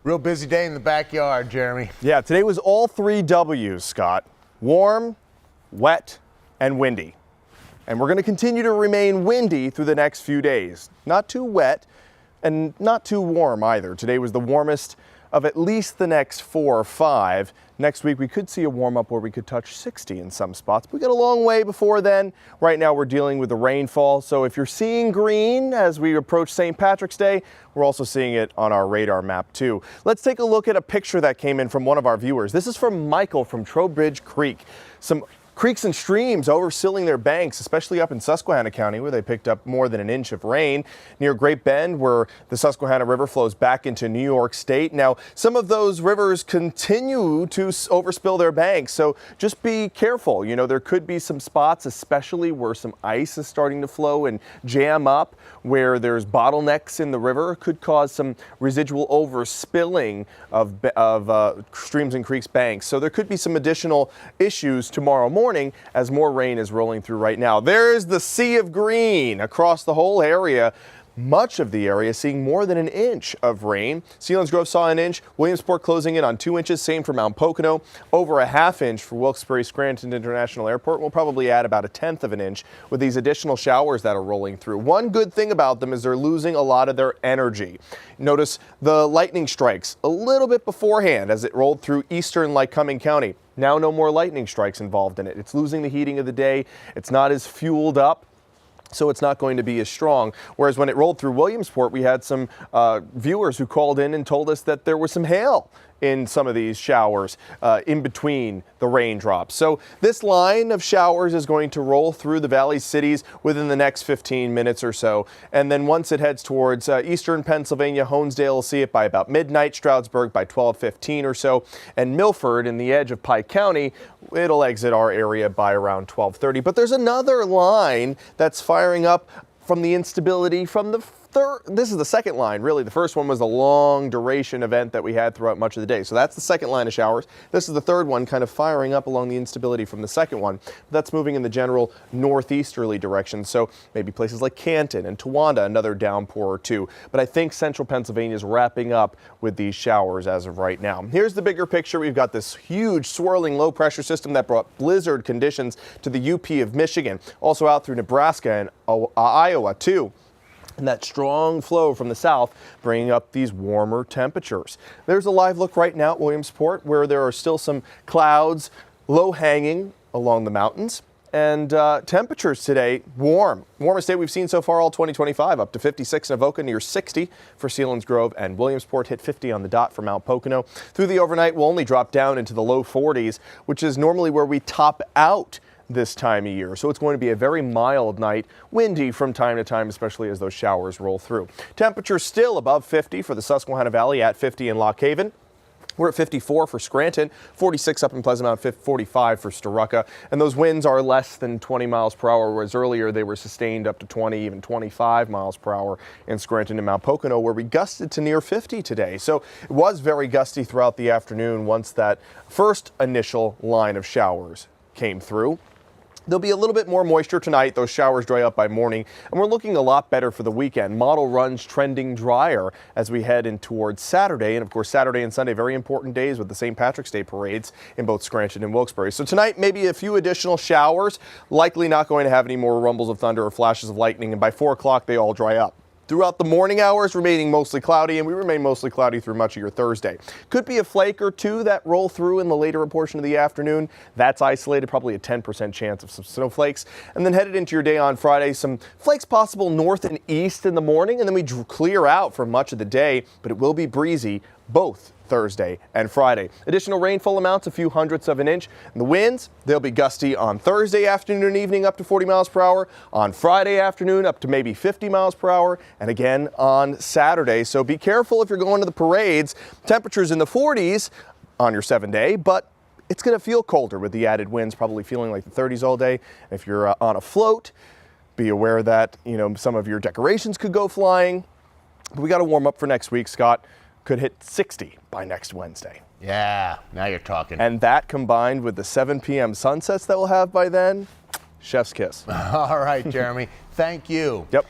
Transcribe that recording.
Real busy day in the backyard, Jeremy. Yeah, today was all 3 W's, Scott. Warm, wet, and windy. And we're going to continue to remain windy through the next few days. Not too wet and not too warm either. Today was the warmest of at least the next 4 or 5. Next week we could see a warm up where we could touch 60 in some spots. But we got a long way before then. Right now we're dealing with the rainfall. So if you're seeing green as we approach St. Patrick's Day, we're also seeing it on our radar map too. Let's take a look at a picture that came in from one of our viewers. This is from Michael from Trowbridge Creek. Some creeks and streams overfilling their banks, especially up in Susquehanna County, where they picked up more than an inch of rain. Near Great Bend, where the Susquehanna River flows back into New York State. Now, some of those rivers continue to overspill their banks, so just be careful. You know, there could be some spots, especially where some ice is starting to flow and jam up, where there's bottlenecks in the river. Could cause some residual overspilling of streams and creeks banks. So there could be some additional issues tomorrow morning as more rain is rolling through right now. There's the sea of green across the whole area. Much of the area seeing more than an inch of rain. Selinsgrove saw an inch, Williamsport closing in on 2 inches, same for Mount Pocono, over a ½ inch for Wilkes-Barre Scranton International Airport. We'll probably add about 1/10 of an inch with these additional showers that are rolling through. One good thing about them is they're losing a lot of their energy. Notice the lightning strikes a little bit beforehand as it rolled through eastern Lycoming County. Now no more lightning strikes involved in it. It's losing the heating of the day. It's not as fueled up, so it's not going to be as strong. Whereas when it rolled through Williamsport, we had some viewers who called in and told us that there was some hail in some of these showers in between the raindrops. So this line of showers is going to roll through the valley cities within the next 15 minutes or so. And then once it heads towards eastern Pennsylvania, Honesdale will see it by about midnight, Stroudsburg by 12:15 or so, and Milford in the edge of Pike County, it'll exit our area by around 12:30. But there's another line that's firing up from the instability from the this is the second line, really. The first one was a long duration event that we had throughout much of the day. So that's the second line of showers. This is the third one, kind of firing up along the instability from the second one. That's moving in the general northeasterly direction. So maybe places like Canton and Towanda, another downpour or two. But I think central Pennsylvania is wrapping up with these showers as of right now. Here's the bigger picture. We've got this huge swirling low pressure system that brought blizzard conditions to the UP of Michigan, also out through Nebraska and Iowa too. And that strong flow from the south bringing up these warmer temperatures. There's a live look right now at Williamsport where there are still some clouds low hanging along the mountains. And temperatures today, warm. Warmest day we've seen so far all 2025, up to 56 in Avoca, near 60 for Selinsgrove, and Williamsport hit 50 on the dot for Mount Pocono. Through the overnight, we'll only drop down into the low 40s, which is normally where we top out this time of year. So it's going to be a very mild night, windy from time to time, especially as those showers roll through. Temperatures still above 50 for the Susquehanna Valley, at 50 in Lock Haven. We're at 54 for Scranton, 46 up in Pleasant Mountain, 45 for Storuca. And those winds are less than 20 miles per hour, whereas earlier they were sustained up to 20, even 25 miles per hour in Scranton and Mount Pocono, where we gusted to near 50 today. So it was very gusty throughout the afternoon once that first initial line of showers came through. There'll be a little bit more moisture tonight. Those showers dry up by morning, and we're looking a lot better for the weekend. Model runs trending drier as we head in towards Saturday. And of course, Saturday and Sunday, very important days with the St. Patrick's Day parades in both Scranton and Wilkes-Barre. So tonight, maybe a few additional showers, likely not going to have any more rumbles of thunder or flashes of lightning. And by 4 o'clock, they all dry up. Throughout the morning hours, remaining mostly cloudy, and we remain mostly cloudy through much of your Thursday. Could be a flake or two that roll through in the later portion of the afternoon. That's isolated, probably a 10% chance of some snowflakes. And then headed into your day on Friday, some flakes possible north and east in the morning, and then we clear out for much of the day, but it will be breezy both Thursday and Friday. Additional rainfall amounts, a few hundredths of an inch. And the winds, they'll be gusty on Thursday afternoon and evening up to 40 miles per hour. On Friday afternoon up to maybe 50 miles per hour. And again on Saturday. So be careful if you're going to the parades. Temperatures in the 40s on your 7-day, but it's going to feel colder with the added winds, probably feeling like the 30s all day. If you're on a float, be aware that, some of your decorations could go flying. But we got to warm up for next week, Scott. Could hit 60 by next Wednesday. Yeah, now you're talking. And that combined with the 7 p.m. sunsets that we'll have by then, chef's kiss. All right, Jeremy. Thank you. Yep.